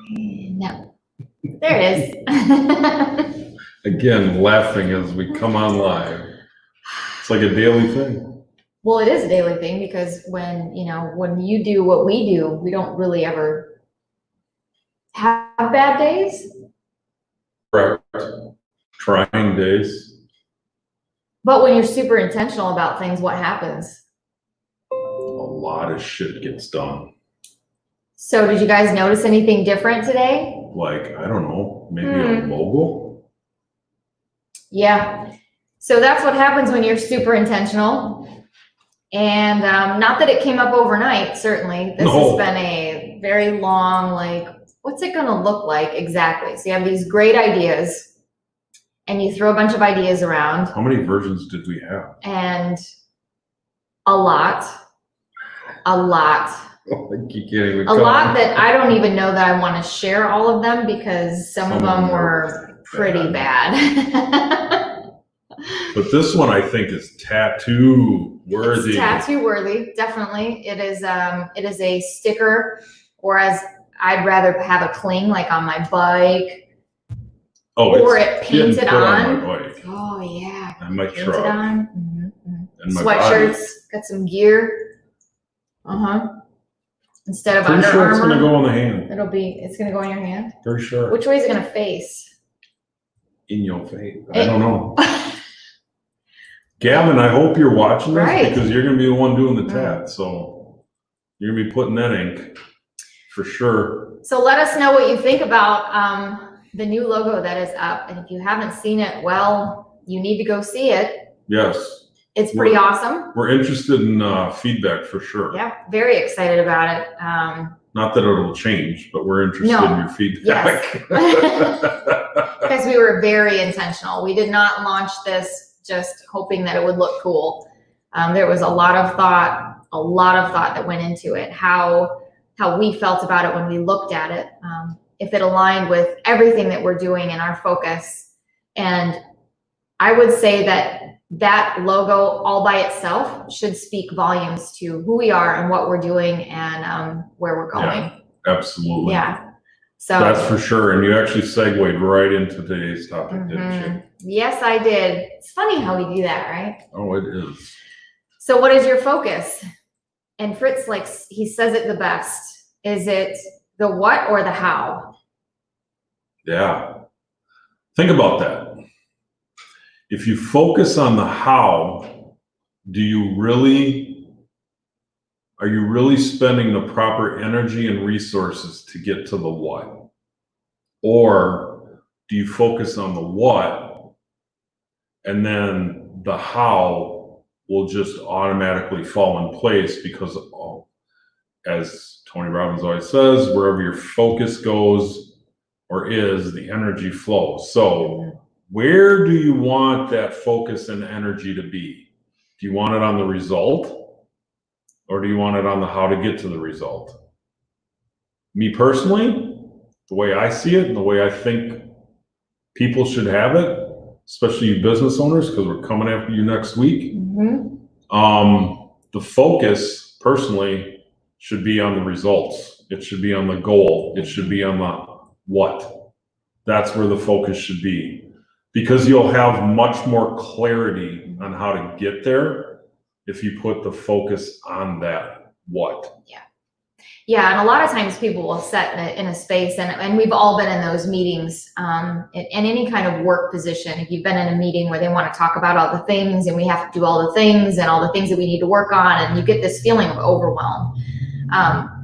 No, there it is. Again, laughing as we come on live. It's like a daily thing. Well, it is a daily thing because when you do what we do, we don't really ever have bad days. Correct. Trying days. But when you're super intentional about things, what happens? A lot of shit gets done. So did you guys notice anything different today? Like, I don't know, maybe a logo? Yeah. So that's what happens when you're super intentional. And not that it came up overnight, certainly. This has been a very long, like, what's it going to look like exactly? So you have these great ideas and you throw a bunch of ideas around. How many versions did we have? And a lot. A lot. You can't even a lot that I don't even know that I want to share all of them because some of them were pretty bad. But this one I think is tattoo worthy. It's tattoo worthy, definitely. It is a sticker, or as I'd rather have a cling like on my bike. Or it painted on my bike. Oh yeah. And my painted truck. On. Mm-hmm. And my sweatshirts, body. Got some gear. Instead of Pretty Under sure Armour, it's gonna go on the hand. It's gonna go in your hand. Pretty sure. Which way is it gonna face? In your face. I don't know. Gavin, I hope you're watching this because you're gonna be the one doing the tat. So you're gonna be putting that ink for sure. So let us know what you think about the new logo that is up. And if you haven't seen it, well, you need to go see it. Yes. It's pretty awesome. We're interested in feedback for sure. Yeah, very excited about it. Not that it'll change, but we're interested in your feedback. Yes. Because we were very intentional. We did not launch this just hoping that it would look cool. There was a lot of thought that went into it, how we felt about it when we looked at it, if it aligned with everything that we're doing in our focus. And I would say that logo all by itself should speak volumes to who we are and what we're doing and where we're going. Yeah, absolutely. Yeah. So that's for sure. And you actually segued right into today's topic, didn't you? Yes, I did. It's funny how we do that, right? Oh, it is. So what is your focus? And Fritz, he says it the best. Is it the what or the how? Yeah. Think about that. If you focus on the how, are you really spending the proper energy and resources to get to the what? Or do you focus on the what and then the how will just automatically fall in place because, as Tony Robbins always says, wherever your focus goes or is, the energy flows. So where do you want that focus and energy to be? Do you want it on the result or do you want it on the how to get to the result? Me personally, the way I see it and the way I think people should have it, especially you business owners, because we're coming after you next week. The focus personally should be on the results. It should be on the goal. It should be on the what. That's where the focus should be. Because you'll have much more clarity on how to get there if you put the focus on that what. Yeah, and a lot of times people will set in a space, and we've all been in those meetings, in any kind of work position. If you've been in a meeting where they want to talk about all the things and we have to do all the things and all the things that we need to work on, and you get this feeling of overwhelm.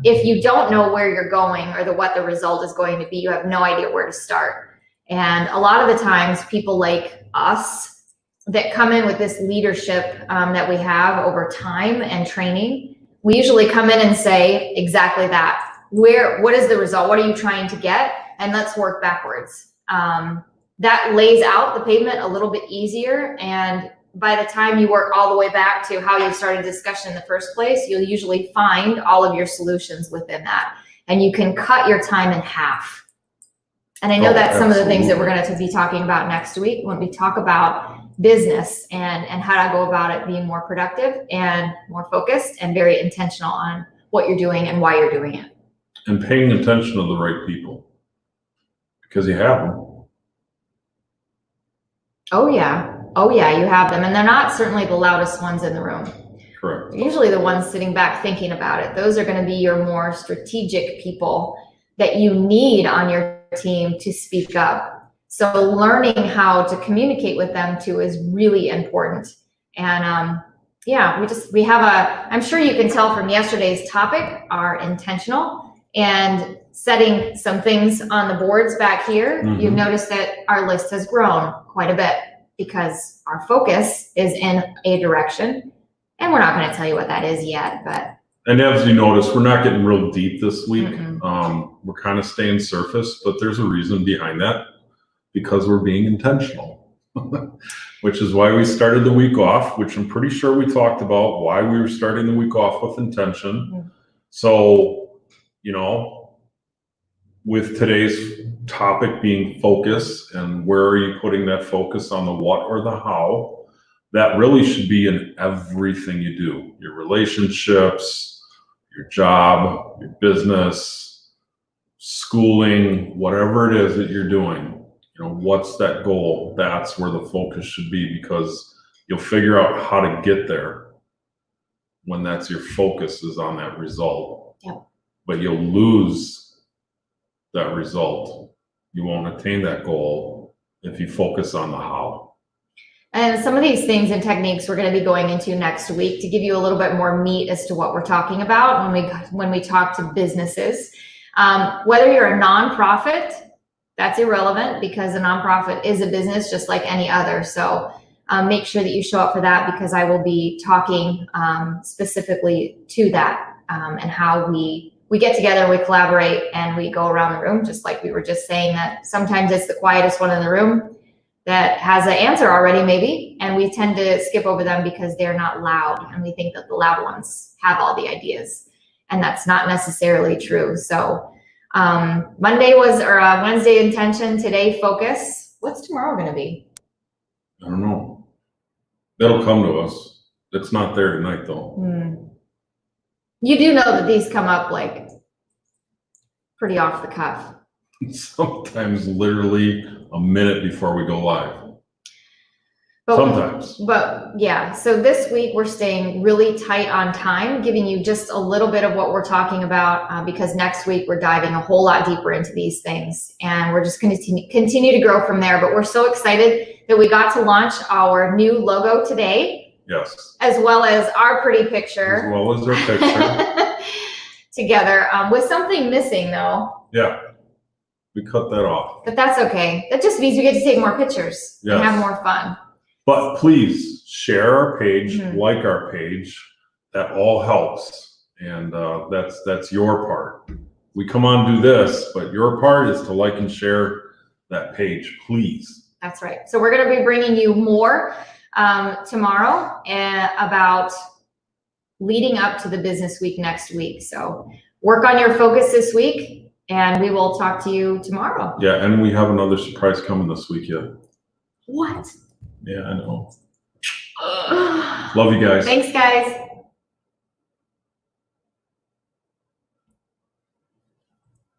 If you don't know where you're going or what the result is going to be, you have no idea where to start. And a lot of the times people like us that come in with this leadership that we have over time and training, we usually come in and say exactly that. What is the result? What are you trying to get? And let's work backwards. That lays out the pavement a little bit easier. And by the time you work all the way back to how you started discussion in the first place, you'll usually find all of your solutions within that. And you can cut your time in half. And I know that's some of the things that we're going to be talking about next week when we talk about business and how to go about it being more productive and more focused and very intentional on what you're doing and why you're doing it. and paying attention to the right people, because you have them. Oh yeah, you have them, and they're not certainly the loudest ones in the room. Correct. They're usually the ones sitting back thinking about it. Those are going to be your more strategic people that you need on your team to speak up. So learning how to communicate with them too is really important. And yeah, we have I'm sure you can tell from yesterday's topic, are intentional and setting some things on the boards back here. Mhm. You've noticed that our list has grown quite a bit because our focus is in a direction, and we're not going to tell you what that is yet, but. And as you notice, we're not getting real deep this week. Mm-mm. We're kind of staying surface, but there's a reason behind that, because we're being intentional, which is why we started the week off, which I'm pretty sure we talked about why we were starting the week off with intention. Mhm. So, you know, with today's topic being focus, and where are you putting that focus, on the what or the how, that really should be in everything you do, your relationships, your job, your business, schooling, whatever it is that you're doing. You know, what's that goal? That's where the focus should be, because you'll figure out how to get there when that's your focus is on that result. Yep. But you'll lose that result. You won't attain that goal if you focus on the how. And some of these things and techniques we're going to be going into next week to give you a little bit more meat as to what we're talking about when we talk to businesses. Whether you're a nonprofit, that's irrelevant, because a nonprofit is a business just like any other. So make sure that you show up for that, because I will be talking specifically to that and how we get together, we collaborate, and we go around the room, just like we were just saying, that sometimes it's the quietest one in the room that has an answer already maybe, and we tend to skip over them because they're not loud, and we think that the loud ones have all the ideas, and that's not necessarily true. So Wednesday intention, today focus. What's tomorrow going to be? I don't know. That'll come to us. It's not there tonight though. You do know that these come up like pretty off the cuff. Sometimes literally a minute before we go live. But, Sometimes. But yeah, so this week we're staying really tight on time, giving you just a little bit of what we're talking about, because next week we're diving a whole lot deeper into these things, and we're just going to continue to grow from there. But we're so excited that we got to launch our new logo today. Yes. As well as our pretty picture. As well as their picture. Together, with something missing though. Yeah. We cut that off. But that's okay. That just means we get to take more pictures and Yes. have more fun. But please share our page, Mhm. like our page. That all helps. And that's your part. We come on do this, but your part is to like and share that page, please. That's right. So we're going to be bringing you more tomorrow about leading up to the business week next week. So work on your focus this week, and we will talk to you tomorrow. Yeah, and we have another surprise coming this week yet. What? Yeah, I know. Love you guys. Thanks, guys.